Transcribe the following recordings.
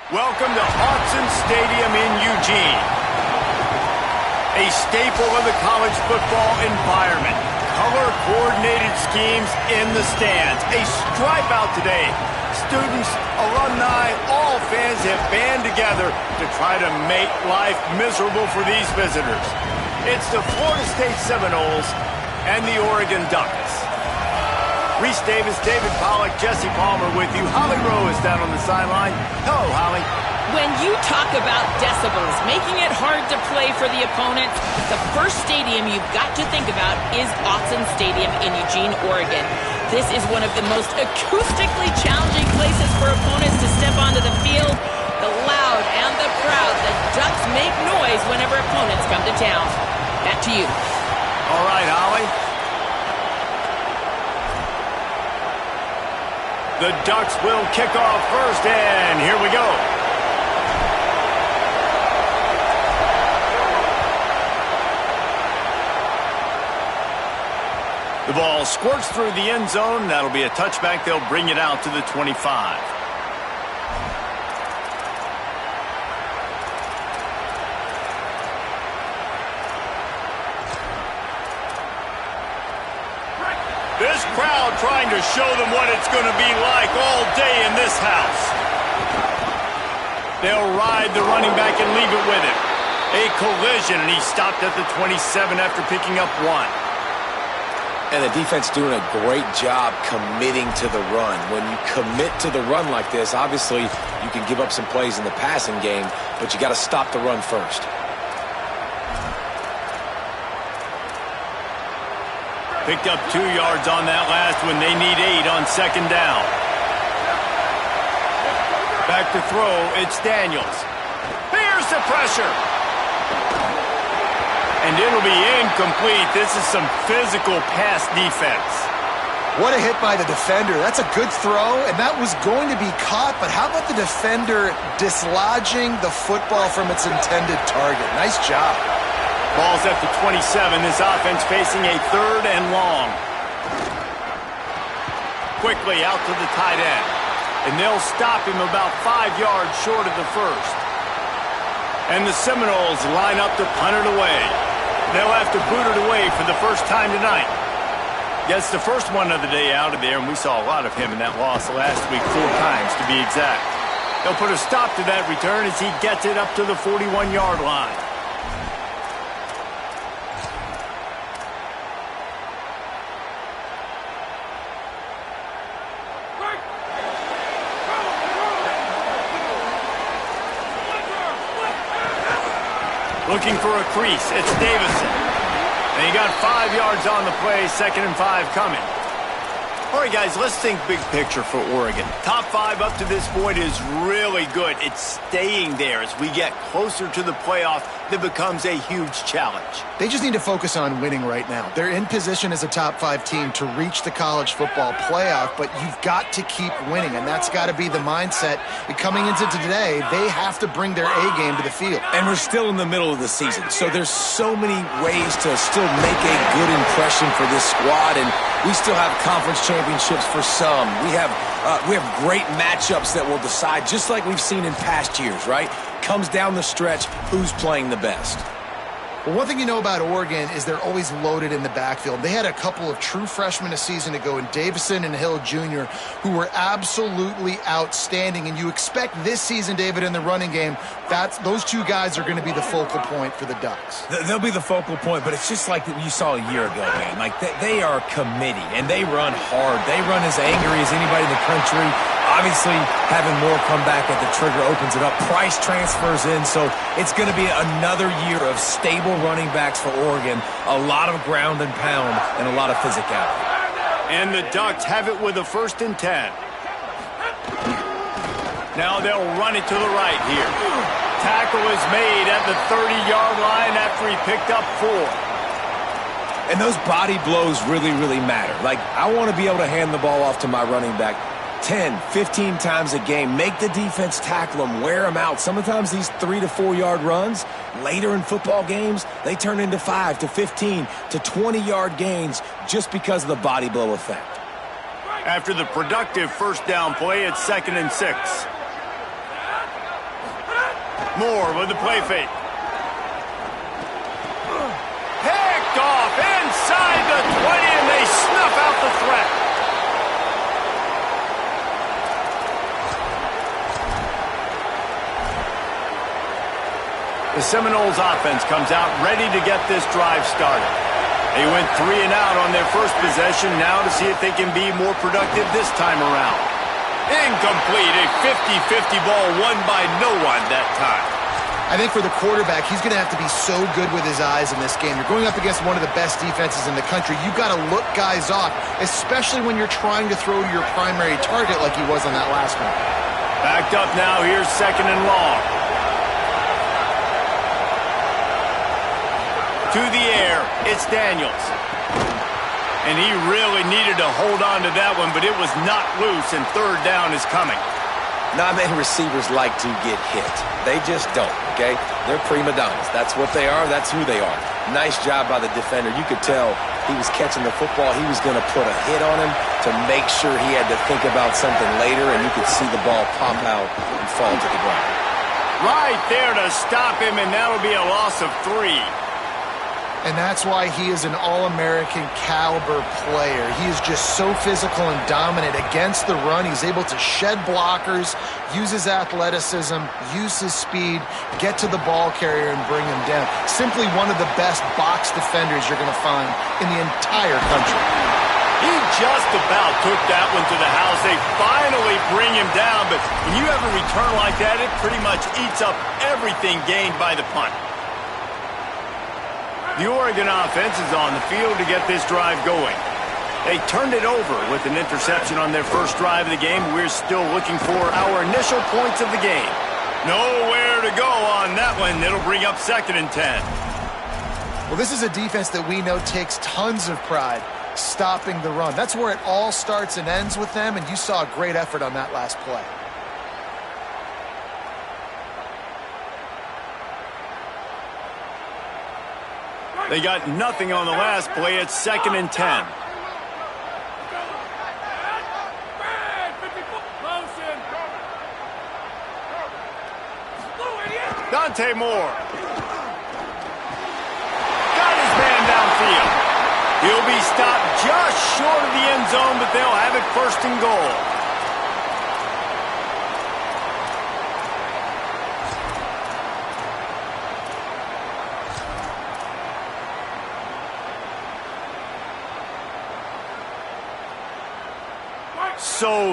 Welcome to Autzen Stadium in Eugene. A staple of the college football environment. Color-coordinated schemes in the stands. A stripe out today. Students, alumni, all fans have band together to try to make life miserable for these visitors. It's the Florida State Seminoles and the Oregon Ducks. Reese Davis, David Pollack, Jesse Palmer with you. Holly Rowe is down on the sideline. Hello, Holly. When you talk about decibels, making it hard to play for the opponents, the first stadium you've got to think about is Autzen Stadium in Eugene, Oregon. This is one of the most acoustically challenging places for opponents to step onto the field. The loud and the proud, the Ducks make noise whenever opponents come to town. Back to you. All right, Holly. The Ducks will kick off first, and here we go. The ball squirts through the end zone. That'll be a touchback. They'll bring it out to the 25. This crowd trying to show them what it's going to be like all day in this house. They'll ride the running back and leave it with him. A collision, and he stopped at the 27 after picking up one. And the defense doing a great job committing to the run. When you commit to the run like this, obviously you can give up some plays in the passing game, but you got to stop the run first. Picked up 2 yards on that last one. They need 8 on second down. Back to throw. It's Daniels. Here's the pressure. And it'll be incomplete. This is some physical pass defense. What a hit by the defender. That's a good throw, and that was going to be caught, but how about the defender dislodging the football from its intended target? Nice job. Ball's at the 27. This offense facing a 3rd and long. Quickly out to the tight end. And they'll stop him about 5 yards short of the first. And the Seminoles line up to punt it away. They'll have to boot it away for the first time tonight. That's the first one of the day out of there, and we saw a lot of him in that loss last week, 4 times to be exact. They'll put a stop to that return as he gets it up to the 41-yard line. Looking for a crease. It's Davison. And he got 5 yards on the play. 2nd and 5 coming. All right, guys, let's think big picture for Oregon. Top 5 up to this point is really good. It's staying there. As we get closer to the playoff, that becomes a huge challenge. They just need to focus on winning right now. They're in position as a top 5 team to reach the college football playoff, but you've got to keep winning, and that's got to be the mindset. Coming into today, they have to bring their A game to the field. And we're still in the middle of the season, so there's so many ways to still make a good impression for this squad, and we still have conference championships for some. We have great matchups that will decide, just like we've seen in past years, right? Comes down the stretch, who's playing the best. Well, one thing you know about Oregon is they're always loaded in the backfield. They had a couple of true freshmen a season ago in Davison and Hill Jr. who were absolutely outstanding. And you expect this season, David, in the running game, those 2 guys are going to be the focal point for the Ducks. They'll be the focal point, but it's just like you saw a year ago, man. Like, they are committed, and they run hard. They run as angry as anybody in the country. Obviously, having Moore come back at the trigger opens it up. Price transfers in, so it's going to be another year of stable running backs for Oregon. A lot of ground and pound and a lot of physicality. And the Ducks have it with a 1st and 10. Now they'll run it to the right here. Tackle is made at the 30-yard line after he picked up 4. And those body blows really, really matter. Like, I want to be able to hand the ball off to my running back 10, 15 times a game. Make the defense tackle them, wear them out. Sometimes these 3 to 4 yard runs, later in football games, they turn into 5 to 15 to 20-yard gains just because of the body blow effect. After the productive 1st down play, it's 2nd and 6. Moore with the play fake. Picked off inside the 20, and they snuff out the threat. The Seminoles offense comes out ready to get this drive started. They went 3 and out on their first possession, now to see if they can be more productive this time around. Incomplete, a 50-50 ball won by no one that time. I think for the quarterback, he's going to have to be so good with his eyes in this game. You're going up against one of the best defenses in the country. You've got to look guys off, especially when you're trying to throw to your primary target like he was on that last one. Backed up now, here's 2nd and long. To the air, it's Daniels. And he really needed to hold on to that one, but it was not loose, and 3rd down is coming. Not many receivers like to get hit. They just don't, okay? They're prima donnas. That's what they are. That's who they are. Nice job by the defender. You could tell he was catching the football. He was going to put a hit on him to make sure he had to think about something later, and you could see the ball pop out and fall to the ground. Right there to stop him, and that'll be a loss of 3. And that's why he is an All-American caliber player. He is just so physical and dominant against the run. He's able to shed blockers, use his athleticism, use his speed, get to the ball carrier and bring him down. Simply one of the best box defenders you're going to find in the entire country. He just about took that one to the house. They finally bring him down, but when you have a return like that, it pretty much eats up everything gained by the punt. The Oregon offense is on the field to get this drive going. They turned it over with an interception on their first drive of the game. We're still looking for our initial points of the game. Nowhere to go on that one. It'll bring up 2nd and 10. Well, this is a defense that we know takes tons of pride stopping the run. That's where it all starts and ends with them, and you saw a great effort on that last play. They got nothing on the last play. It's 2nd and 10. Dante Moore. Got his man downfield. He'll be stopped just short of the end zone, but they'll have it 1st and goal.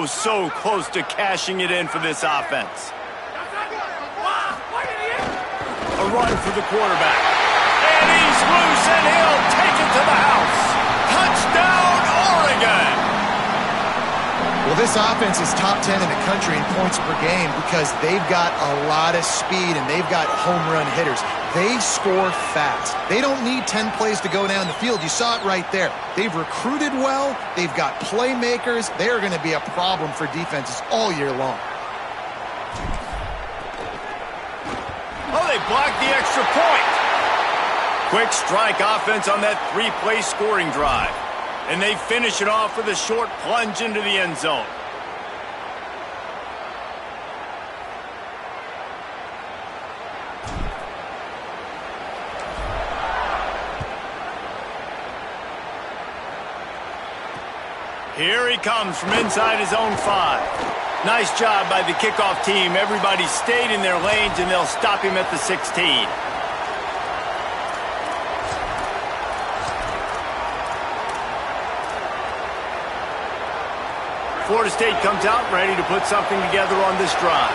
So close to cashing it in for this offense. A run for the quarterback. And he's loose, and he'll take it to the house. Touchdown, Oregon! Well, this offense is top 10 in the country in points per game because they've got a lot of speed and they've got home run hitters. They score fast. They don't need 10 plays to go down the field. You saw it right there. They've recruited well. They've got playmakers. They are going to be a problem for defenses all year long. Oh, they blocked the extra point. Quick strike offense on that 3-play scoring drive. And they finish it off with a short plunge into the end zone. Here he comes from inside his own 5. Nice job by the kickoff team. Everybody stayed in their lanes, and they'll stop him at the 16. Florida State comes out ready to put something together on this drive.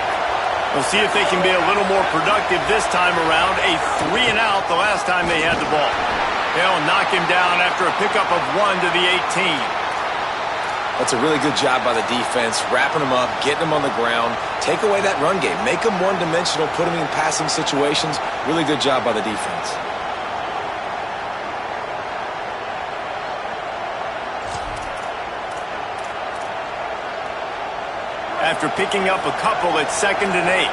We'll see if they can be a little more productive this time around. A 3 and out the last time they had the ball. They'll knock him down after a pickup of 1 to the 18. That's a really good job by the defense, wrapping them up, getting them on the ground. Take away that run game. Make them one-dimensional, put them in passing situations. Really good job by the defense. After picking up a couple, it's 2nd and 8.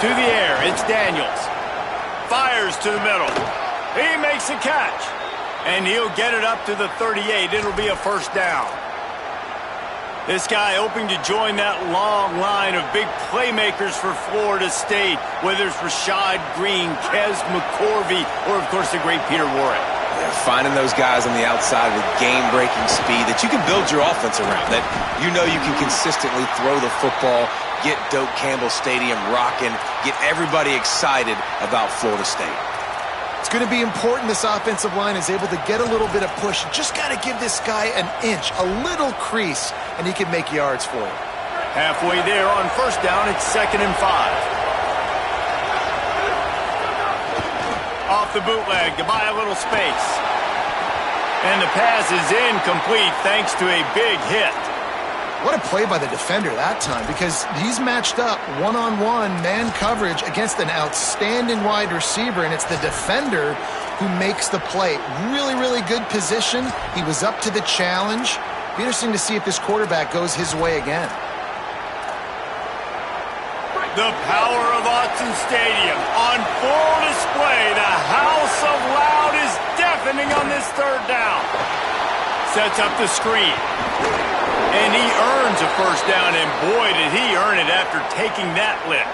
To the air, it's Daniels. Fires to the middle. He makes a catch. And he'll get it up to the 38. It'll be a 1st down. This guy hoping to join that long line of big playmakers for Florida State, whether it's Rashad Green, Kez McCorvey, or, of course, the great Peter Warrick. Yeah, finding those guys on the outside with game-breaking speed that you can build your offense around, that you know you can consistently throw the football, get Doak Campbell Stadium rocking, get everybody excited about Florida State. It's going to be important this offensive line is able to get a little bit of push. You just got to give this guy an inch, a little crease, and he can make yards for you. Halfway there on first down, it's 2nd and 5. Off the bootleg to buy a little space. And the pass is incomplete thanks to a big hit. What a play by the defender that time, because he's matched up one-on-one man coverage against an outstanding wide receiver, and it's the defender who makes the play. Really, really good position. He was up to the challenge. Be interesting to see if this quarterback goes his way again. The power of Autzen Stadium on full display. The house of loud is deafening on this 3rd down. Sets up the screen. And he earns a first down, and boy, did he earn it after taking that lick.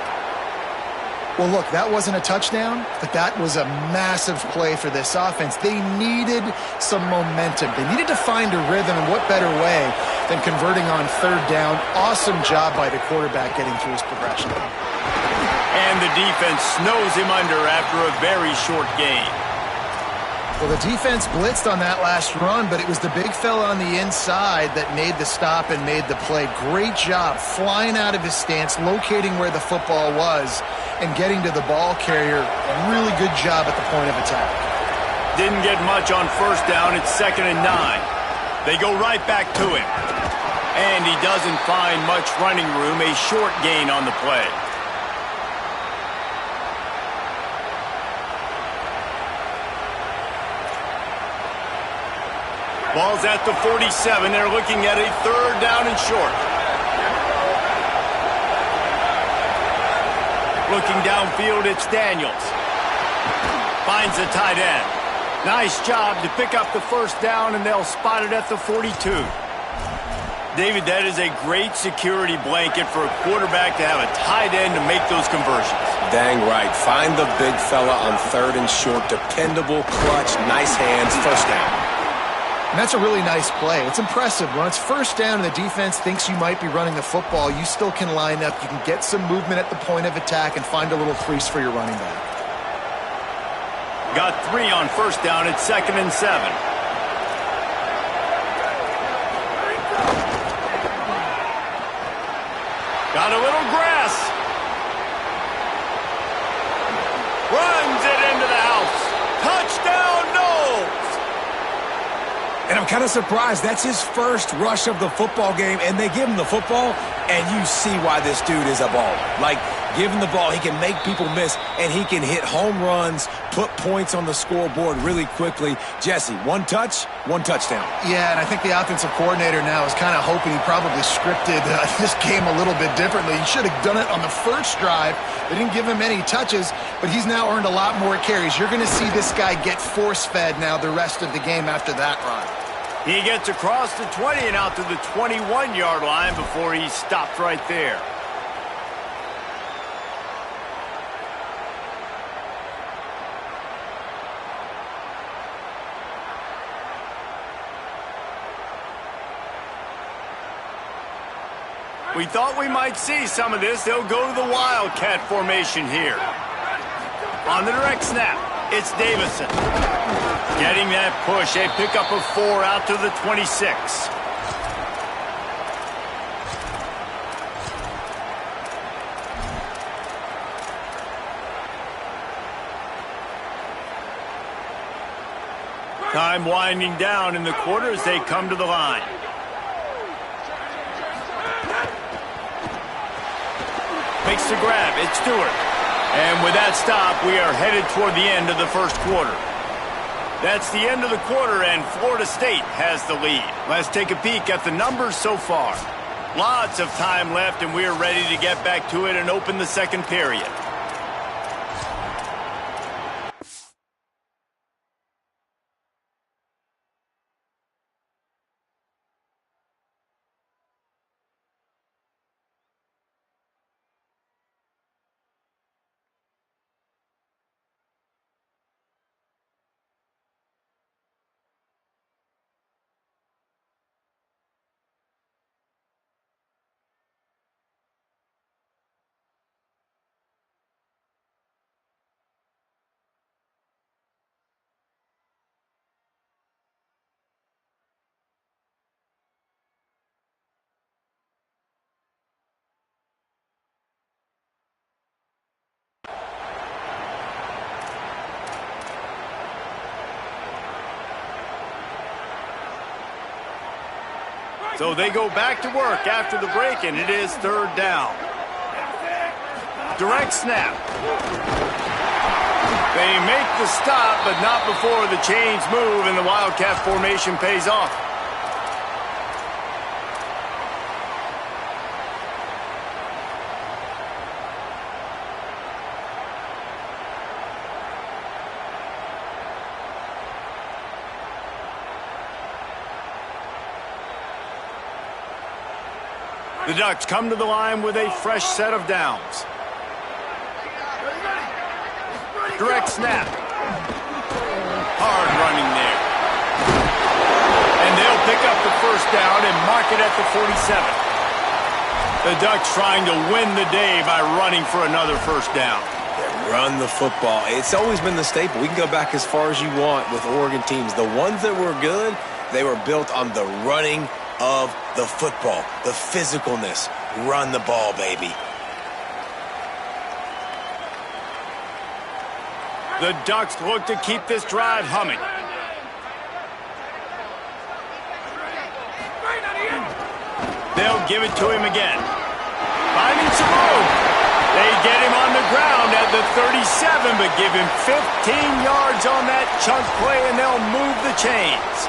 Well, look, that wasn't a touchdown, but that was a massive play for this offense. They needed some momentum. They needed to find a rhythm, and what better way than converting on 3rd down. Awesome job by the quarterback getting through his progression. And the defense snows him under after a very short gain. Well, the defense blitzed on that last run, but it was the big fella on the inside that made the stop and made the play. Great job flying out of his stance, locating where the football was, and getting to the ball carrier. Really good job at the point of attack. Didn't get much on first down. It's 2nd and 9. They go right back to him. And he doesn't find much running room. A short gain on the play. Ball's at the 47. They're looking at a 3rd down and short. Looking downfield, it's Daniels. Finds the tight end. Nice job to pick up the first down, and they'll spot it at the 42. David, that is a great security blanket for a quarterback to have a tight end to make those conversions. Dang right. Find the big fella on 3rd and short. Dependable, clutch, nice hands, first down. And that's a really nice play. It's impressive. When it's first down and the defense thinks you might be running the football, you still can line up. You can get some movement at the point of attack and find a little crease for your running back. Got 3 on first down. It's 2nd and 7. Got a little grass. Runs it into the house. Touchdown, Knowles. And I'm kind of surprised. That's his first rush of the football game, and they give him the football, and you see why this dude is a baller. Like, give him the ball, he can make people miss, and he can hit home runs, put points on the scoreboard really quickly. Jesse, 1 touch, 1 touchdown. Yeah, and I think the offensive coordinator now is kind of hoping he probably scripted this game a little bit differently. He should have done it on the first drive. They didn't give him any touches, but he's now earned a lot more carries. You're going to see this guy get force-fed now the rest of the game after that run. He gets across the 20 and out to the 21-yard line before he's stopped right there. We thought we might see some of this. They'll go to the Wildcat formation here. On the direct snap, it's Davison. Getting that push, a pickup of 4 out to the 26. Time winding down in the quarter as they come to the line. Makes the grab, it's Stewart. And with that stop, we are headed toward the end of the first quarter. That's the end of the quarter, and Florida State has the lead. Let's take a peek at the numbers so far. Lots of time left, and we are ready to get back to it and open the second period. So they go back to work after the break, and it is third down. Direct snap. They make the stop, but not before the chains move and the Wildcat formation pays off. The Ducks come to the line with a fresh set of downs. Direct snap. Hard running there. And they'll pick up the first down and mark it at the 47. The Ducks trying to win the day by running for another first down. Run the football. It's always been the staple. We can go back as far as you want with Oregon teams. The ones that were good, they were built on the running of the football, the physicalness. Run the ball, baby. The Ducks look to keep this drive humming. They'll give it to him again. Finding some room. They get him on the ground at the 37, but give him 15 yards on that chunk play, and they'll move the chains.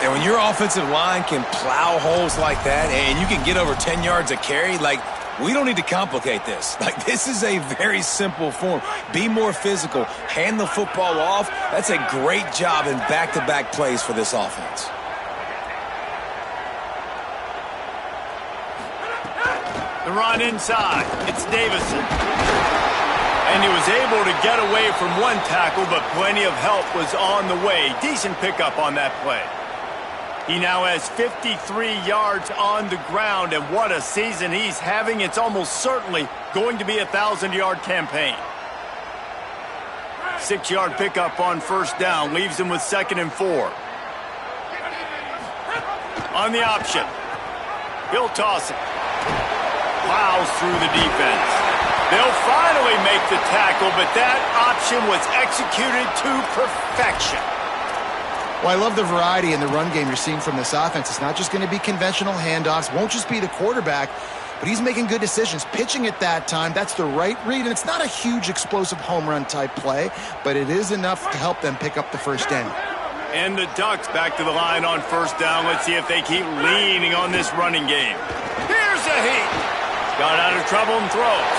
And when your offensive line can plow holes like that and you can get over 10 yards a carry, like, we don't need to complicate this. Like, this is a very simple form. Be more physical. Hand the football off. That's a great job in back-to-back plays for this offense. The run inside. It's Davison. And he was able to get away from one tackle, but plenty of help was on the way. Decent pickup on that play. He now has 53 yards on the ground, and what a season he's having. It's almost certainly going to be a 1,000-yard campaign. 6-yard pickup on first down, leaves him with 2nd and 4. On the option, he'll toss it. Plows through the defense. They'll finally make the tackle, but that option was executed to perfection. Well, I love the variety in the run game you're seeing from this offense. It's not just going to be conventional handoffs, won't just be the quarterback, but he's making good decisions. Pitching at that time, that's the right read, and it's not a huge explosive home run type play, but it is enough to help them pick up the first down. And the Ducks back to the line on first down. Let's see if they keep leaning on this running game. Here's a heat. Got out of trouble and throws.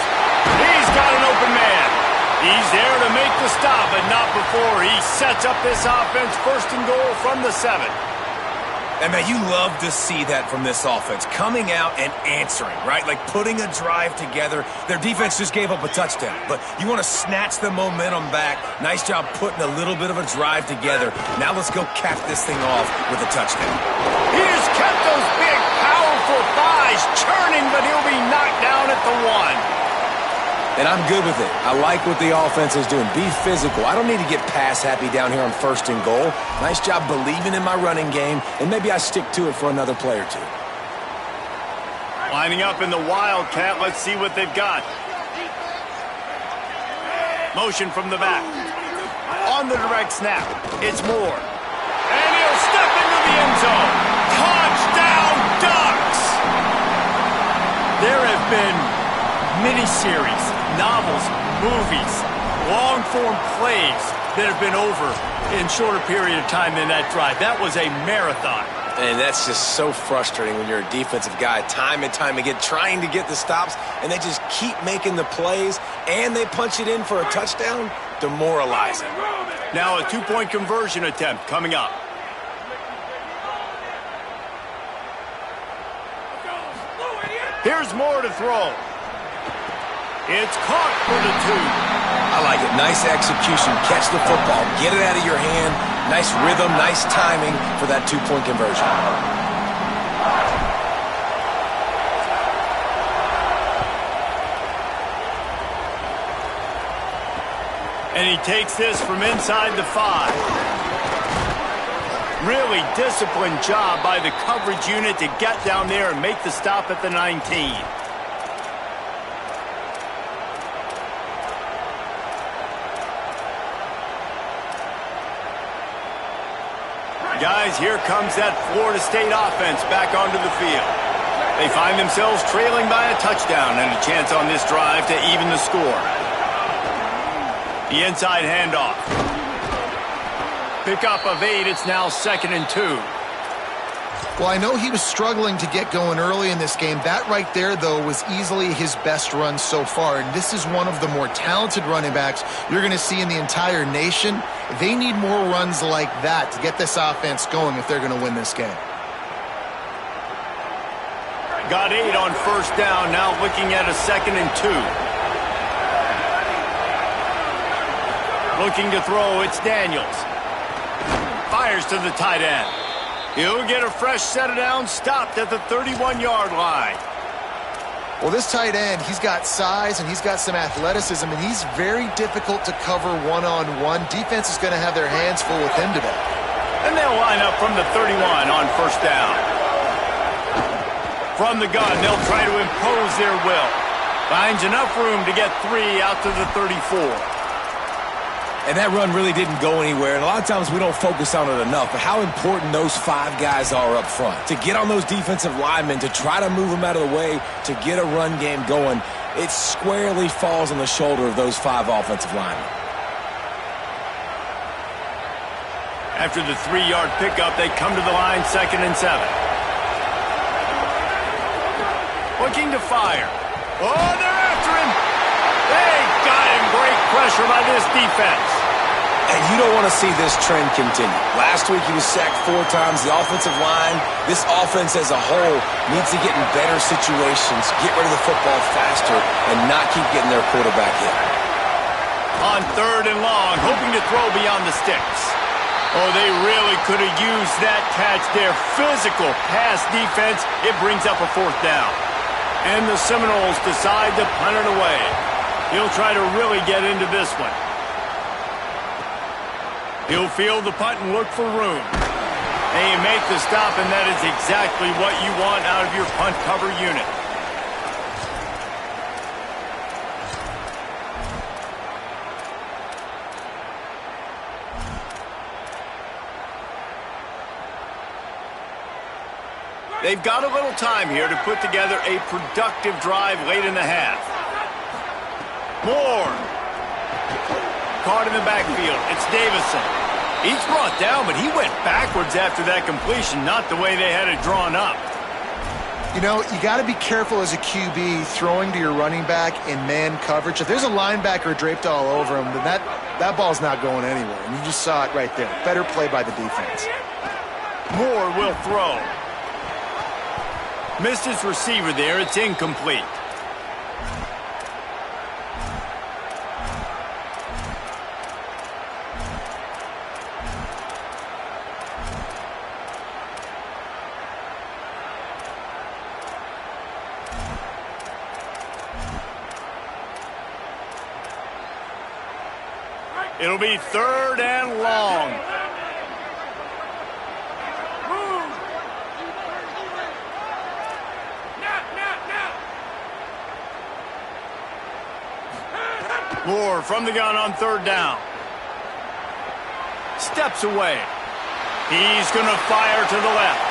He's got an open man. He's there to make the stop, but not before he sets up this offense. 1st and goal from the 7. And, man, you love to see that from this offense. Coming out and answering, right? Like putting a drive together. Their defense just gave up a touchdown, but you want to snatch the momentum back. Nice job putting a little bit of a drive together. Now let's go cap this thing off with a touchdown. He has kept those big, powerful thighs churning, but he'll be knocked down at the 1. And I'm good with it. I like what the offense is doing. Be physical. I don't need to get pass happy down here on 1st and goal. Nice job believing in my running game, and maybe I stick to it for another play or two. Lining up in the Wildcat. Let's see what they've got. Motion from the back. On the direct snap, it's Moore. And he'll step into the end zone. Touchdown, Ducks! There have been miniseries, novels, movies, long-form plays that have been over in shorter period of time than that drive. That was a marathon. And that's just so frustrating when you're a defensive guy, time and time again, trying to get the stops, and they just keep making the plays, and they punch it in for a touchdown. Demoralizing. Now a 2-point conversion attempt coming up. Here's Moore to throw. It's caught for the 2. I like it. Nice execution. Catch the football. Get it out of your hand. Nice rhythm, nice timing for that 2-point conversion. And he takes this from inside the 5. Really disciplined job by the coverage unit to get down there and make the stop at the 19. Guys, here comes that Florida State offense back onto the field. They find themselves trailing by a touchdown and a chance on this drive to even the score. The inside handoff. Pickup of 8. It's now 2nd and 2. Well, I know he was struggling to get going early in this game. That right there, though, was easily his best run so far. And this is one of the more talented running backs you're going to see in the entire nation. They need more runs like that to get this offense going if they're going to win this game. Got 8 on 1st down, now looking at a 2nd and 2. Looking to throw, it's Daniels. Fires to the tight end. He'll get a fresh set of downs, stopped at the 31-yard line. Well, this tight end, he's got size and he's got some athleticism, and he's very difficult to cover one-on-one. Defense is going to have their hands full with him today. And they'll line up from the 31 on 1st down. From the gun, they'll try to impose their will. Finds enough room to get 3 out to the 34. And that run really didn't go anywhere. And a lot of times we don't focus on it enough. But how important those 5 guys are up front. To get on those defensive linemen, to try to move them out of the way, to get a run game going, it squarely falls on the shoulder of those 5 offensive linemen. After the 3-yard pickup, they come to the line 2nd and 7. Looking to fire. Oh, they're after him. They got him. Great pressure by this defense. And you don't want to see this trend continue. Last week he was sacked 4 times. The offensive line, this offense as a whole, needs to get in better situations, get rid of the football faster, and not keep getting their quarterback hit. On 3rd and long, hoping to throw beyond the sticks. Oh, they really could have used that catch there. Physical pass defense. It brings up a 4th down. And the Seminoles decide to punt it away. He'll try to really get into this one. He'll field the punt and look for room. They make the stop, and that is exactly what you want out of your punt cover unit. They've got a little time here to put together a productive drive late in the half. Moore. Caught in the backfield. It's Davison. He's brought down, but he went backwards after that completion, not the way they had it drawn up. You know, you got to be careful as a QB throwing to your running back in man coverage. If there's a linebacker draped all over him, then that ball's not going anywhere. And you just saw it right there. Better play by the defense. Moore will throw. Missed his receiver there. It's incomplete. It'll be 3rd and long. Moore from the gun on 3rd down. Steps away. He's going to fire to the left.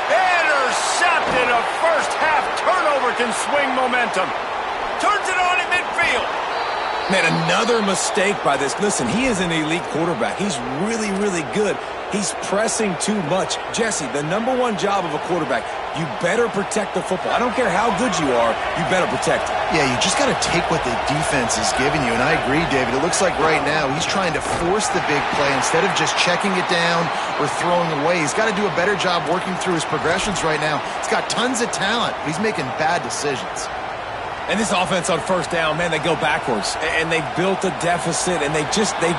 Intercepted. A first half turnover can swing momentum. Turns it on in midfield. Man, another mistake by this. Listen, he is an elite quarterback. He's really, really good. He's pressing too much. Jesse, the #1 job of a quarterback, you better protect the football. I don't care how good you are, you better protect it. Yeah, you just got to take what the defense is giving you. And I agree, David. It looks like right now he's trying to force the big play instead of just checking it down or throwing away. He's got to do a better job working through his progressions right now. He's got tons of talent, but he's making bad decisions. And this offense on 1st down, man, they go backwards. And they've built a deficit, and they've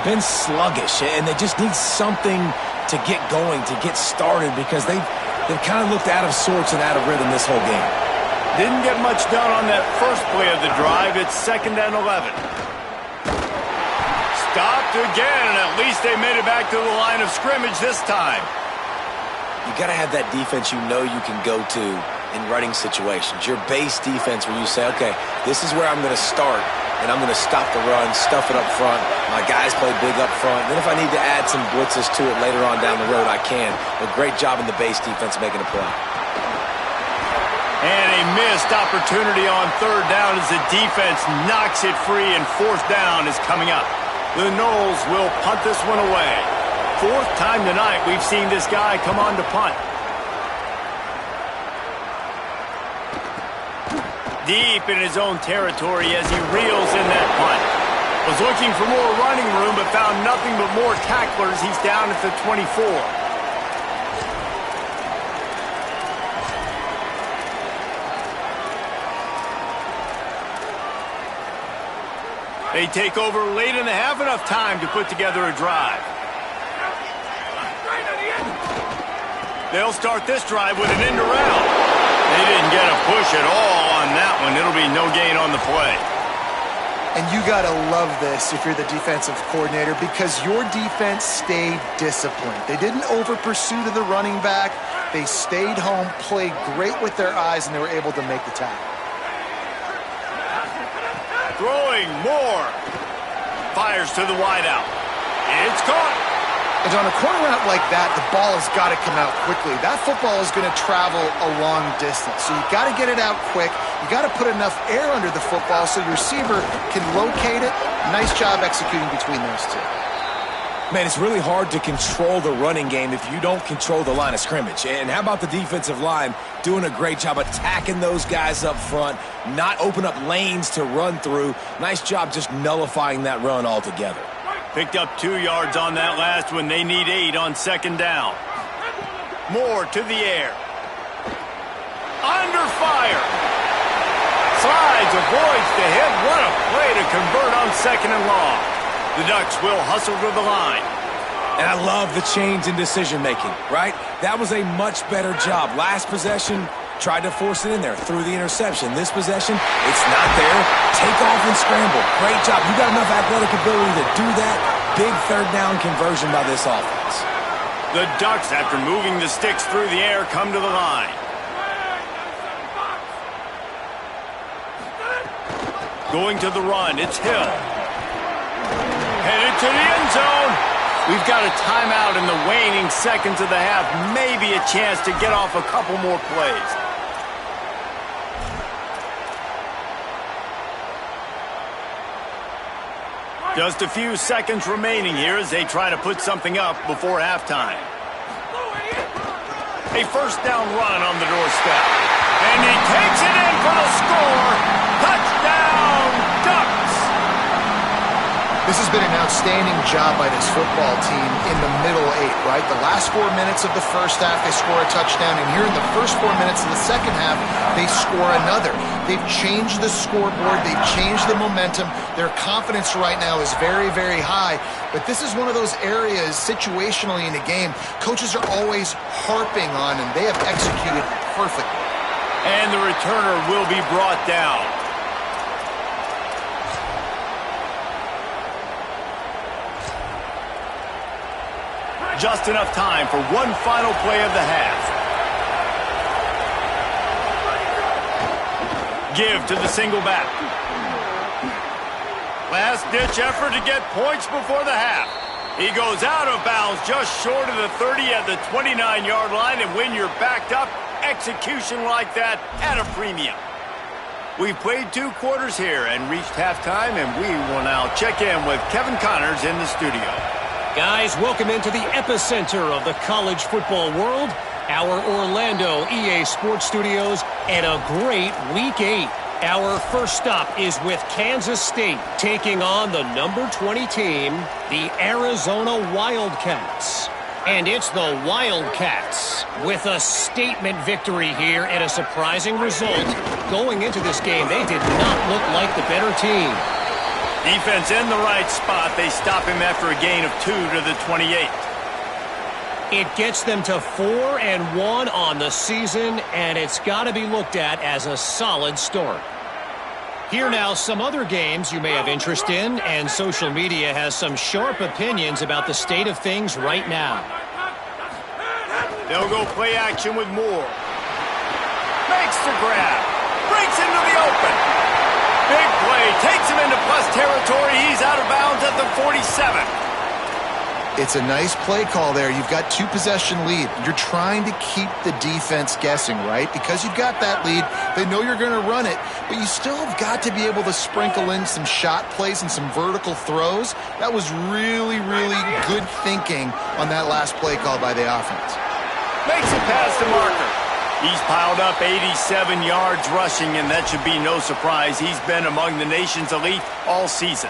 been sluggish. And they just need something to get going, to get started, because they've kind of looked out of sorts and out of rhythm this whole game. Didn't get much done on that first play of the drive. It's 2nd and 11. Stopped again, and at least they made it back to the line of scrimmage this time. You got to have that defense you know you can go to in running situations. Your base defense where you say, okay, this is where I'm going to start. and I'm going to stop the run, stuff it up front. My guys play big up front. Then if I need to add some blitzes to it later on down the road, I can. But great job in the base defense making a play. And a missed opportunity on third down as the defense knocks it free, and fourth down is coming up. The Noles will punt this one away. Fourth time tonight we've seen this guy come on to punt. Deep in his own territory as he reels in that punt. Was looking for more running room but found nothing but more tacklers. He's down at the 24. They take over late in the half, enough time to put together a drive. They'll start this drive with an end around. They didn't get a push at all on that one. It'll be no gain on the play. And you got to love this if you're the defensive coordinator, because your defense stayed disciplined. They didn't over-pursue to the running back. They stayed home, played great with their eyes, and they were able to make the tackle. Throwing more. Fires to the wideout. It's caught. And on a corner route like that, the ball has got to come out quickly. That football is going to travel a long distance. So you got to get it out quick. You got to put enough air under the football so your receiver can locate it. Nice job executing between those two. Man, it's really hard to control the running game if you don't control the line of scrimmage. And how about the defensive line doing a great job attacking those guys up front, not open up lanes to run through. Nice job just nullifying that run altogether. Picked up 2 yards on that last one. They need 8 on second down. Moore to the air. Under fire. Slides, avoids the hit. What a play to convert on second and long. The Ducks will hustle to the line. And I love the change in decision-making, right? That was a much better job. Last possession, tried to force it in there, threw the interception. This possession, it's not there. Take off and scramble. Great job. You got enough athletic ability to do that. Big third down conversion by this offense. The Ducks, after moving the sticks through the air, come to the line. Going to the run, it's Hill. Headed to the end zone. We've got a timeout in the waning seconds of the half. Maybe a chance to get off a couple more plays. Just a few seconds remaining here as they try to put something up before halftime. A first down run on the doorstep. And he takes it in for the score. Touchdown, Ducks! This has been an outstanding job by this football team in the middle 8, right? The last 4 minutes of the first half, they score a touchdown. And here in the first 4 minutes of the second half, they score another. They've changed the scoreboard. They've changed the momentum. Their confidence right now is very, very high. But this is one of those areas situationally in the game coaches are always harping on, and they have executed perfectly. And the returner will be brought down. Just enough time for one final play of the half. Give to the single back. Last-ditch effort to get points before the half. He goes out of bounds just short of the 30 at the 29-yard line, and when you're backed up, execution like that at a premium. We've played 2 quarters here and reached halftime, and we will now check in with Kevin Connors in the studio. Guys, welcome into the epicenter of the college football world, our Orlando EA Sports Studios, and a great Week 8. Our first stop is with Kansas State taking on the number 20 team, the Arizona Wildcats. And it's the Wildcats with a statement victory here and a surprising result. Going into this game, they did not look like the better team. Defense in the right spot. They stop him after a gain of 2 to the 28. It gets them to 4-1 on the season, and it's got to be looked at as a solid start. Here now, some other games you may have interest in, and social media has some sharp opinions about the state of things right now. They'll go play action with Moore. Makes the grab. Breaks into the open. Big play takes him into plus territory. He's out of bounds at the 47. It's a nice play call there. You've got 2-possession lead. You're trying to keep the defense guessing, right? Because you've got that lead, they know you're going to run it, but you still have got to be able to sprinkle in some shot plays and some vertical throws. That was really, really good thinking on that last play call by the offense. Makes it past the marker. He's piled up 87 yards rushing, and that should be no surprise. He's been among the nation's elite all season.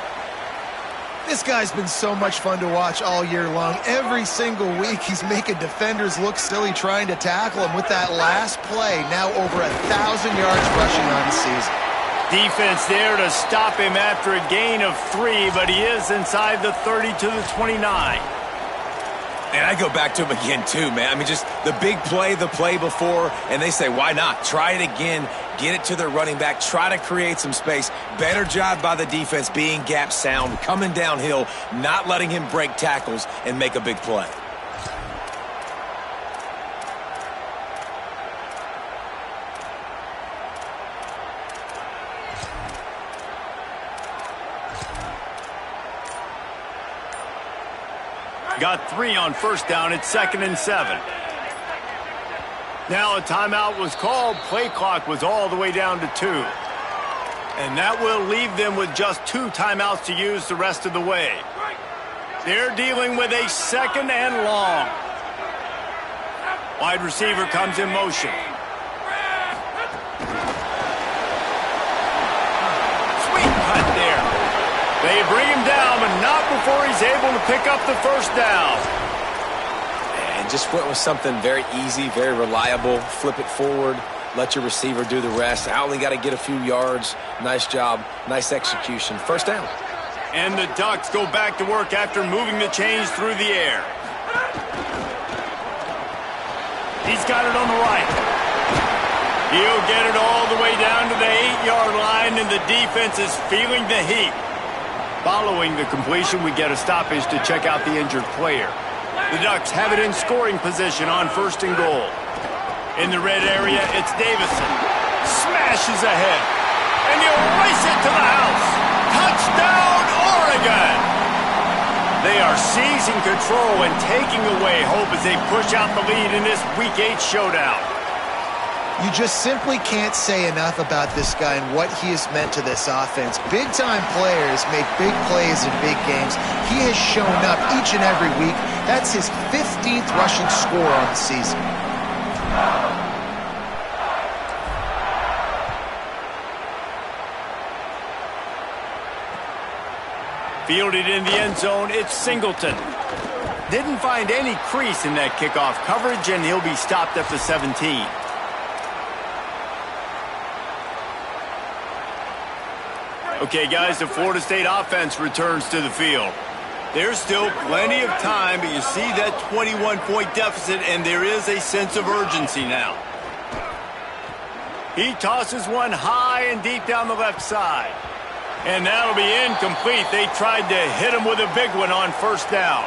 This guy's been so much fun to watch all year long. Every single week, he's making defenders look silly trying to tackle him with that last play. Now over 1,000 yards rushing on the season. Defense there to stop him after a gain of 3, but he is inside the 30 to the 29. And I go back to him again, too, man. I mean, just the big play, the play before, and they say, why not? Try it again, get it to their running back, try to create some space. Better job by the defense being gap sound, coming downhill, not letting him break tackles and make a big play. Got 3 on first down. It's 2nd and 7. Now a timeout was called. Play clock was all the way down to 2. And that will leave them with just 2 timeouts to use the rest of the way. They're dealing with a 2nd and long. Wide receiver comes in motion. Sweet cut there. They bring him down, but not before he's able to pick up the first down. And just went with something very easy, very reliable. Flip it forward, let your receiver do the rest. I only got to get a few yards. Nice job, nice execution. First down. And the Ducks go back to work after moving the chains through the air. He's got it on the right. He'll get it all the way down to the 8-yard line, and the defense is feeling the heat. Following the completion, we get a stoppage to check out the injured player. The Ducks have it in scoring position on 1st and goal. In the red area, it's Davison. Smashes ahead. And he'll race it to the house. Touchdown, Oregon! They are seizing control and taking away hope as they push out the lead in this Week 8 showdown. You just simply can't say enough about this guy and what he has meant to this offense. Big-time players make big plays in big games. He has shown up each and every week. That's his 15th rushing score on the season. Fielded in the end zone, it's Singleton. Didn't find any crease in that kickoff coverage, and he'll be stopped at the 17. Okay, guys, the Florida State offense returns to the field. There's still plenty of time, but you see that 21-point deficit, and there is a sense of urgency now. He tosses one high and deep down the left side. And that'll be incomplete. They tried to hit him with a big one on first down.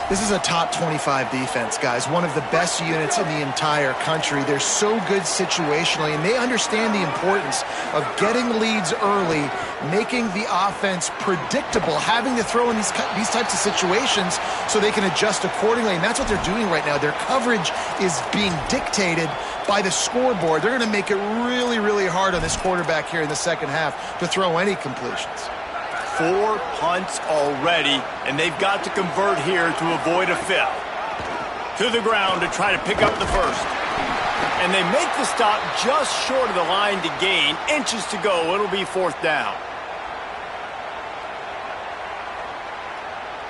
This is a top 25 defense, guys. One of the best units in the entire country. They're so good situationally, and they understand the importance of getting leads early, making the offense predictable, having to throw in these types of situations so they can adjust accordingly. And that's what they're doing right now. Their coverage is being dictated by the scoreboard. They're going to make it really, really hard on this quarterback here in the second half to throw any completions. 4 punts already, and they've got to convert here to avoid a 5th. To the ground to try to pick up the first. And they make the stop just short of the line to gain. Inches to go. It'll be 4th down.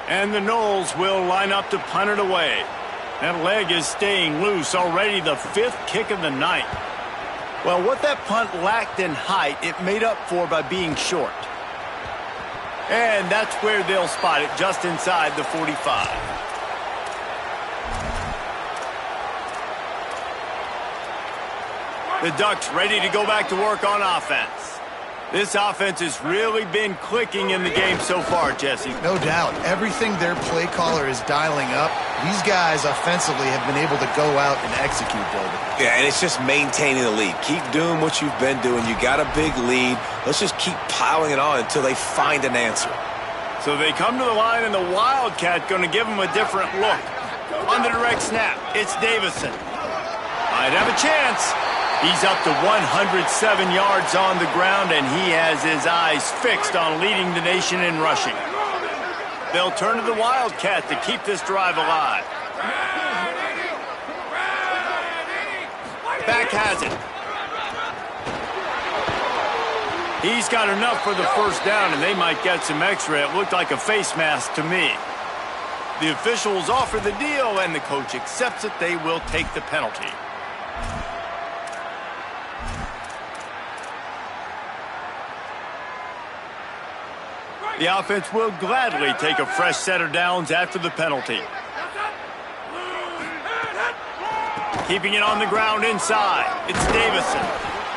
And the Noles will line up to punt it away. That leg is staying loose. Already the 5th kick of the night. Well, what that punt lacked in height, it made up for by being short. And that's where they'll spot it, just inside the 45. The Ducks ready to go back to work on offense. This offense has really been clicking in the game so far, Jesse. No doubt. Everything their play caller is dialing up, these guys offensively have been able to go out and execute, David. Yeah, and it's just maintaining the lead. Keep doing what you've been doing. You got a big lead. Let's just keep piling it on until they find an answer. So they come to the line, and the Wildcat going to give them a different look. On the direct snap, it's Davison. Might have a chance. He's up to 107 yards on the ground, and he has his eyes fixed on leading the nation in rushing. They'll turn to the Wildcat to keep this drive alive. Back has it. He's got enough for the first down, and they might get some extra. It looked like a face mask to me. The officials offer the deal, and the coach accepts it. They will take the penalty. The offense will gladly take a fresh set of downs after the penalty. Keeping it on the ground inside. It's Davison.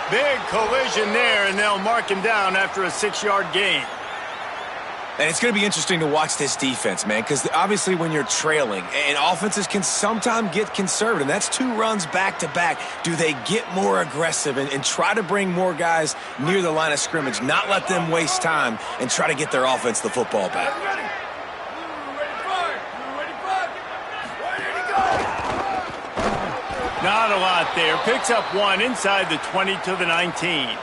Big collision there, and they'll mark him down after a 6-yard gain. And it's going to be interesting to watch this defense, man, because obviously when you're trailing, and offenses can sometimes get conservative, and that's 2 runs back-to-back. Do they get more aggressive and try to bring more guys near the line of scrimmage, not let them waste time, and try to get their offense the football back? Not a lot there. Picks up 1 inside the 20 to the 19.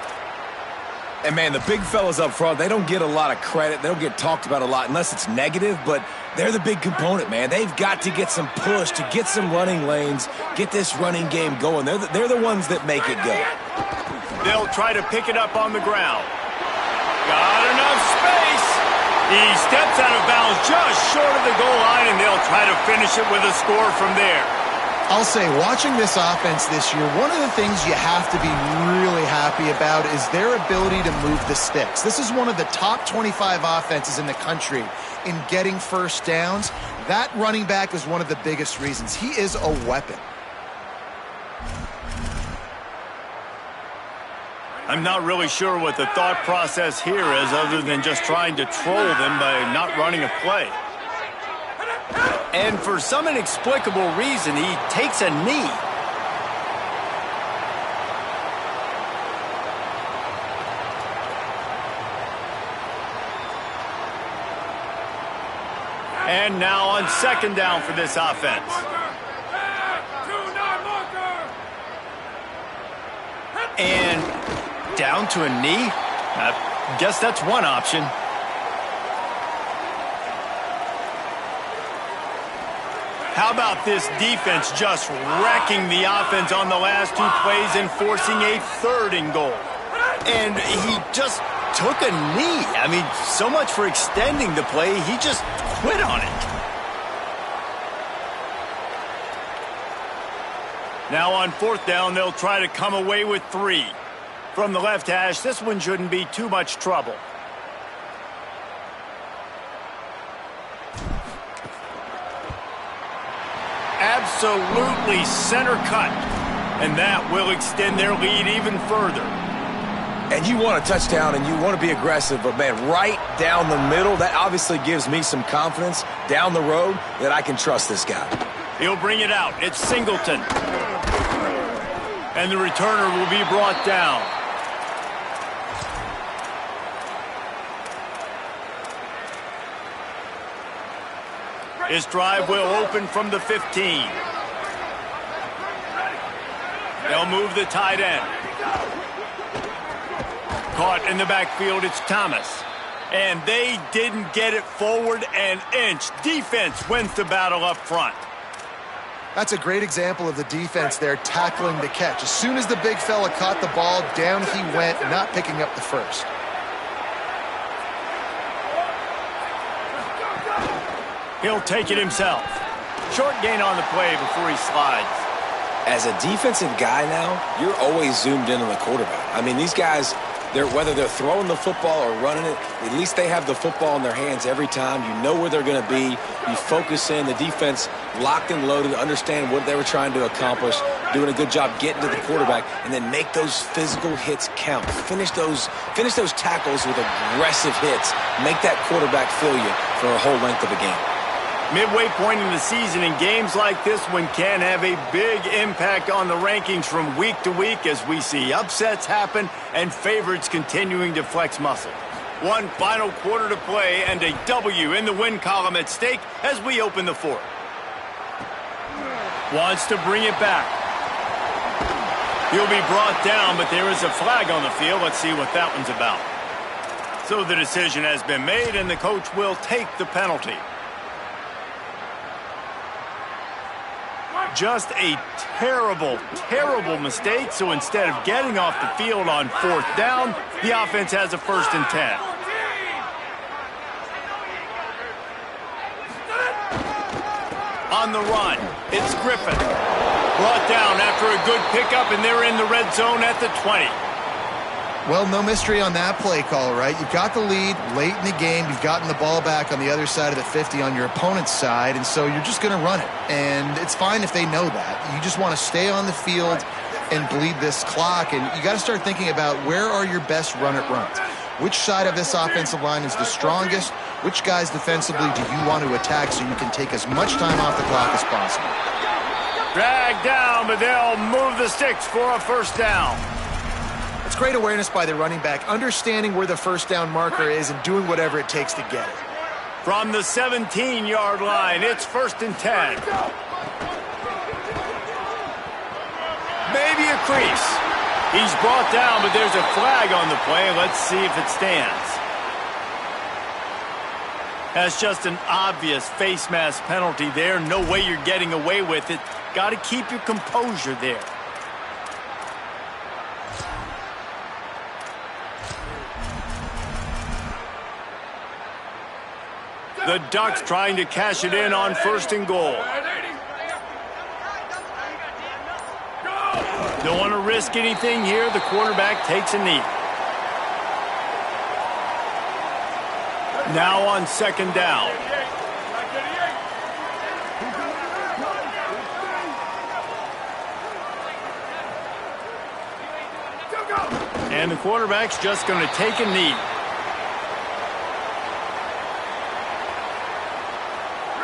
And, man, the big fellas up front, they don't get a lot of credit. They don't get talked about a lot unless it's negative, but they're the big component, man. They've got to get some push, to get some running lanes, get this running game going. They're the ones that make it go. They'll try to pick it up on the ground. Got enough space. He steps out of bounds just short of the goal line, and they'll try to finish it with a score from there. I'll say, watching this offense this year, one of the things you have to be really happy about is their ability to move the sticks. This is one of the top 25 offenses in the country in getting first downs. That running back is one of the biggest reasons. He is a weapon. I'm not really sure what the thought process here is other than just trying to troll them by not running a play. And for some inexplicable reason, he takes a knee. And now on second down for this offense. And down to a knee? I guess that's one option. How about this defense just wrecking the offense on the last 2 plays and forcing a 3rd and goal? And he just took a knee. I mean, so much for extending the play. He just quit on it. Now on 4th down, they'll try to come away with 3. From the left hash, this one shouldn't be too much trouble. Absolutely center cut. And that will extend their lead even further. And you want a touchdown and you want to be aggressive, but, man, right down the middle, that obviously gives me some confidence down the road that I can trust this guy. He'll bring it out. It's Singleton. And the returner will be brought down. His drive will open from the 15. They'll move the tight end. Caught in the backfield, it's Thomas. And they didn't get it forward an inch. Defense wins the battle up front. That's a great example of the defense there tackling the catch. As soon as the big fella caught the ball, down he went, not picking up the first. He'll take it himself. Short gain on the play before he slides. As a defensive guy now, you're always zoomed in on the quarterback. I mean, these guys, whether they're throwing the football or running it, at least they have the football in their hands every time. You know where they're going to be. You focus in. The defense locked and loaded, understand what they were trying to accomplish. doing a good job getting to the quarterback, and then make those physical hits count. Finish those tackles with aggressive hits. Make that quarterback feel you for a whole length of a game. Midway point in the season, in games like this one can have a big impact on the rankings from week to week as we see upsets happen and favorites continuing to flex muscle. One final quarter to play and a W in the win column at stake as we open the fourth. Wants to bring it back. He'll be brought down, but there is a flag on the field. Let's see what that one's about. So the decision has been made, and the coach will take the penalty. Just a terrible, terrible mistake. So instead of getting off the field on fourth down, the offense has a 1st and 10. On the run, it's Griffin. Brought down after a good pickup, and they're in the red zone at the 20. Well, no mystery on that play call, right? You've got the lead late in the game. You've gotten the ball back on the other side of the 50 on your opponent's side, and so you're just going to run it. And it's fine if they know that. You just want to stay on the field and bleed this clock, and you got to start thinking about where are your best run-it runs. Which side of this offensive line is the strongest? Which guys defensively do you want to attack so you can take as much time off the clock as possible? Dragged down, but they'll move the sticks for a 1st down. It's great awareness by the running back, understanding where the 1st down marker is and doing whatever it takes to get it. From the 17-yard line, it's 1st and 10. Maybe a crease. He's brought down, but there's a flag on the play. Let's see if it stands. That's just an obvious face mask penalty there. No way you're getting away with it. Got to keep your composure there. The Ducks trying to cash it in on 1st and goal. Don't want to risk anything here. The quarterback takes a knee. Now on 2nd down. And the quarterback's just going to take a knee.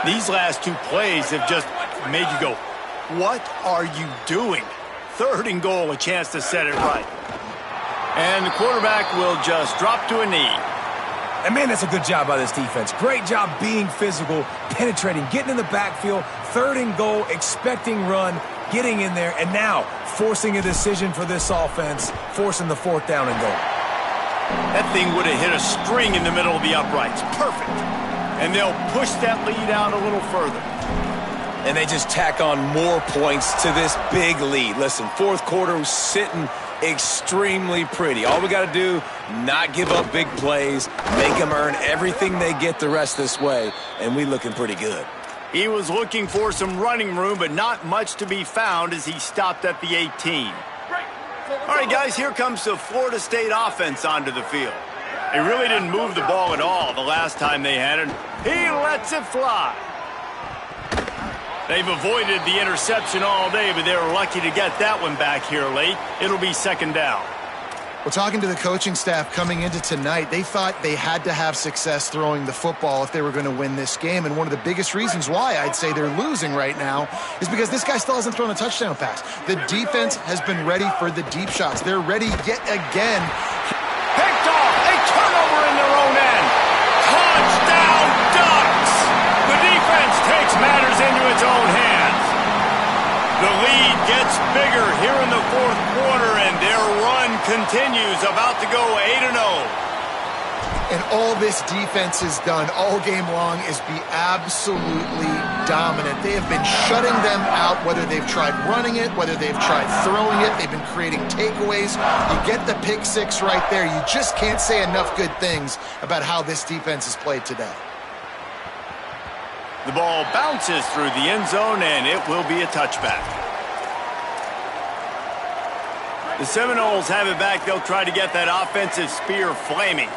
These last 2 plays have just made you go, what are you doing? 3rd and goal, a chance to set it right. And the quarterback will just drop to a knee. And, man, that's a good job by this defense. Great job being physical, penetrating, getting in the backfield, 3rd and goal, expecting run, getting in there, and now forcing a decision for this offense, forcing the 4th down and goal. That thing would have hit a string in the middle of the uprights. Perfect. And they'll push that lead out a little further. And they just tack on more points to this big lead. Listen, 4th quarter was sitting extremely pretty. All we got to do, not give up big plays, make them earn everything they get the rest this way, and we looking pretty good. He was looking for some running room, but not much to be found as he stopped at the 18. All right, guys, here comes the Florida State offense onto the field. They really didn't move the ball at all the last time they had it. He lets it fly. They've avoided the interception all day, but they were lucky to get that one back here late. It'll be 2nd down. Well, talking to the coaching staff coming into tonight, they thought they had to have success throwing the football if they were going to win this game. And one of the biggest reasons why I'd say they're losing right now is because this guy still hasn't thrown a touchdown pass. The defense has been ready for the deep shots. They're ready yet again. Picked off. A turnover in their own end. Touchdown, Ducks! The defense takes matters into its own hands. The lead gets bigger here in the 4th quarter, and their run continues, about to go 8-0. And all this defense has done all game long is be absolutely dominant. They have been shutting them out, whether they've tried running it, whether they've tried throwing it. They've been creating takeaways. You get the pick 6 right there. You just can't say enough good things about how this defense has played today. The ball bounces through the end zone, and it will be a touchback. The Seminoles have it back. They'll try to get that offensive spear flaming.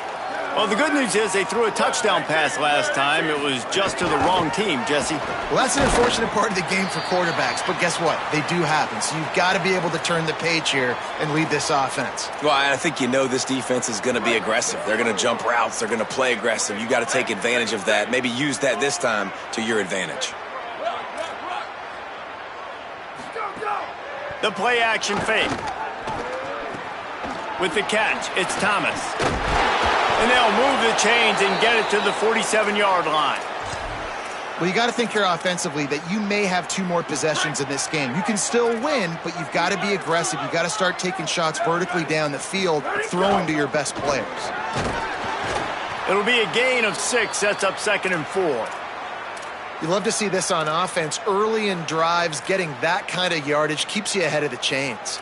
Well, the good news is they threw a touchdown pass last time. It was just to the wrong team, Jesse. Well, that's an unfortunate part of the game for quarterbacks, but guess what? They do happen, so you've got to be able to turn the page here and lead this offense. Well, I think you know this defense is going to be aggressive. They're going to jump routes. They're going to play aggressive. You got to take advantage of that. Maybe use that this time to your advantage. The play-action fake. With the catch, it's Thomas. And they'll move the chains and get it to the 47-yard line. Well, you got to think here offensively that you may have 2 more possessions in this game. You can still win, but you've got to be aggressive. You've got to start taking shots vertically down the field, throwing to your best players. It'll be a gain of 6. Sets up 2nd and 4. You love to see this on offense. Early in drives, getting that kind of yardage keeps you ahead of the chains.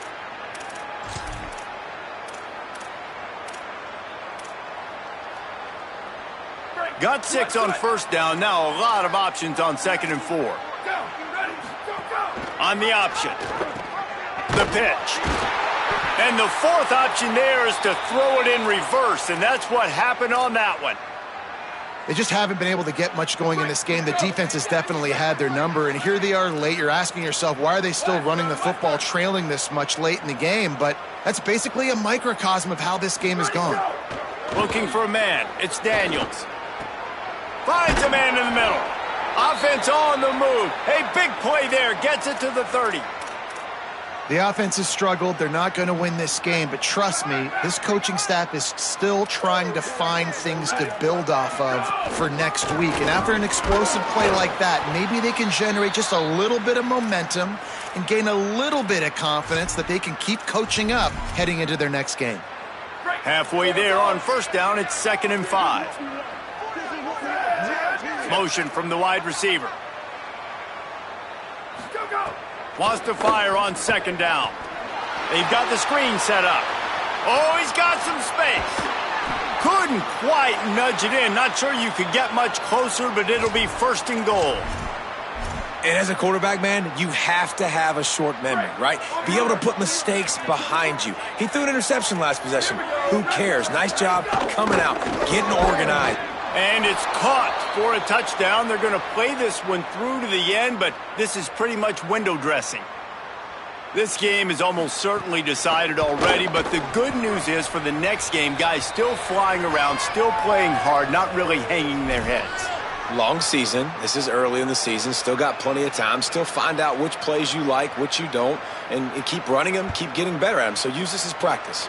Got 6 on first down. Now a lot of options on 2nd and 4. On the option. The pitch. And the 4th option there is to throw it in reverse, and that's what happened on that one. They just haven't been able to get much going in this game. The defense has definitely had their number, and here they are late. You're asking yourself, why are they still running the football, trailing this much late in the game? But that's basically a microcosm of how this game has gone. Looking for a man. It's Daniels. Finds a man in the middle. Offense on the move. Hey, big play there. Gets it to the 30. The offense has struggled. They're not going to win this game, but trust me, this coaching staff is still trying to find things to build off of for next week. And after an explosive play like that, maybe they can generate just a little bit of momentum and gain a little bit of confidence that they can keep coaching up heading into their next game. Halfway there on first down, it's 2nd and 5. Motion from the wide receiver. Wants to fire on 2nd down. They've got the screen set up. Oh, he's got some space. Couldn't quite nudge it in. Not sure you could get much closer, but it'll be 1st and goal. And as a quarterback, man, you have to have a short memory, right? Be able to put mistakes behind you. He threw an interception last possession. Who cares? Nice job coming out, getting organized. And it's caught for a touchdown. They're going to play this one through to the end, but this is pretty much window dressing. This game is almost certainly decided already, but the good news is for the next game, guys still flying around, still playing hard, not really hanging their heads. Long season. This is early in the season. Still got plenty of time. Still find out which plays you like, which you don't, and keep running them, keep getting better at them. So use this as practice.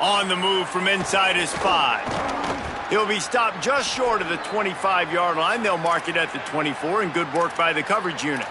On the move from inside his 5. He'll be stopped just short of the 25-yard line. They'll mark it at the 24, and good work by the coverage unit.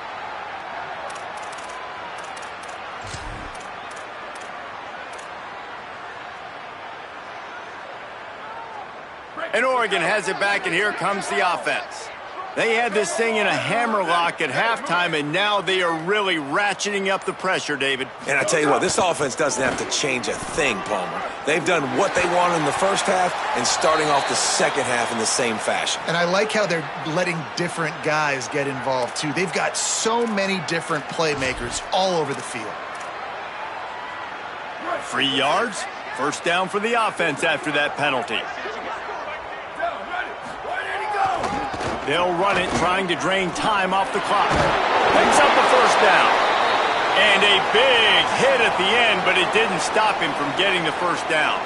And Oregon has it back, and here comes the offense. They had this thing in a hammerlock at halftime, and now they are really ratcheting up the pressure, David. And I tell you what, this offense doesn't have to change a thing, Palmer. They've done what they wanted in the first half and starting off the second half in the same fashion. And I like how they're letting different guys get involved, too. They've got so many different playmakers all over the field. 3 yards. First down for the offense after that penalty. They'll run it, trying to drain time off the clock. Picks up the first down. And a big hit at the end, but it didn't stop him from getting the first down.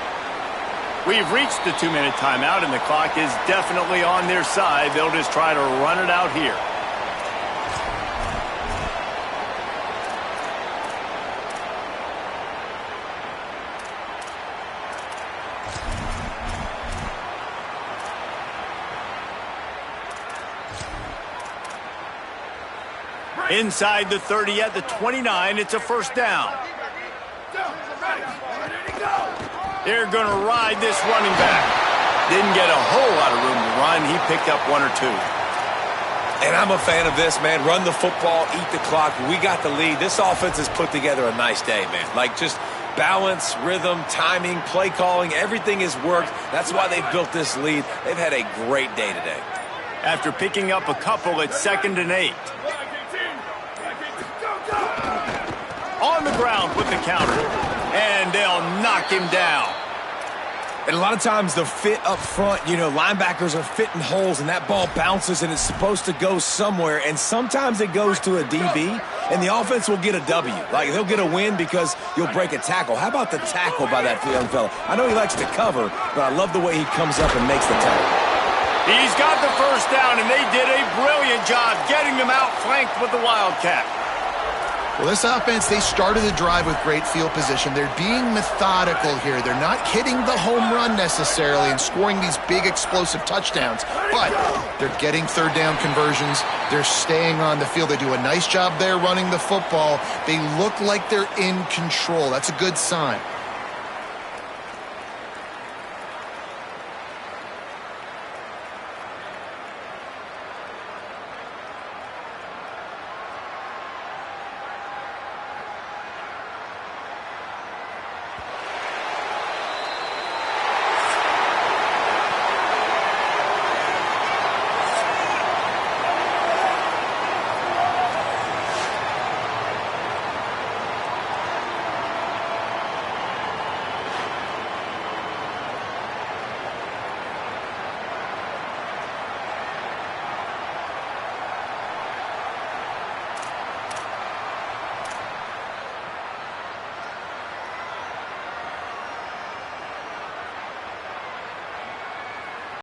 We've reached the 2-minute timeout, and the clock is definitely on their side. They'll just try to run it out here. Inside the 30 at the 29, it's a first down. They're going to ride this running back. Didn't get a whole lot of room to run. He picked up 1 or 2. And I'm a fan of this, man. Run the football, eat the clock. We got the lead. This offense has put together a nice day, man. Like just balance, rhythm, timing, play calling, everything has worked. That's why they've built this lead. They've had a great day today. After picking up a couple, it's 2nd and 8. On the ground with the counter, and they'll knock him down. And a lot of times the fit up front, linebackers are fitting holes and that ball bounces and it's supposed to go somewhere. And sometimes it goes to a DB and the offense will get a W. Like they'll get a win because you'll break a tackle. How about the tackle by that young fella? I know he likes to cover, but I love the way he comes up and makes the tackle. He's got the first down, and they did a brilliant job getting them outflanked with the Wildcat. Well, this offense, they started the drive with great field position. They're being methodical here. They're not hitting the home run necessarily and scoring these big explosive touchdowns, but they're getting third down conversions. They're staying on the field. They do a nice job there running the football. They look like they're in control. That's a good sign.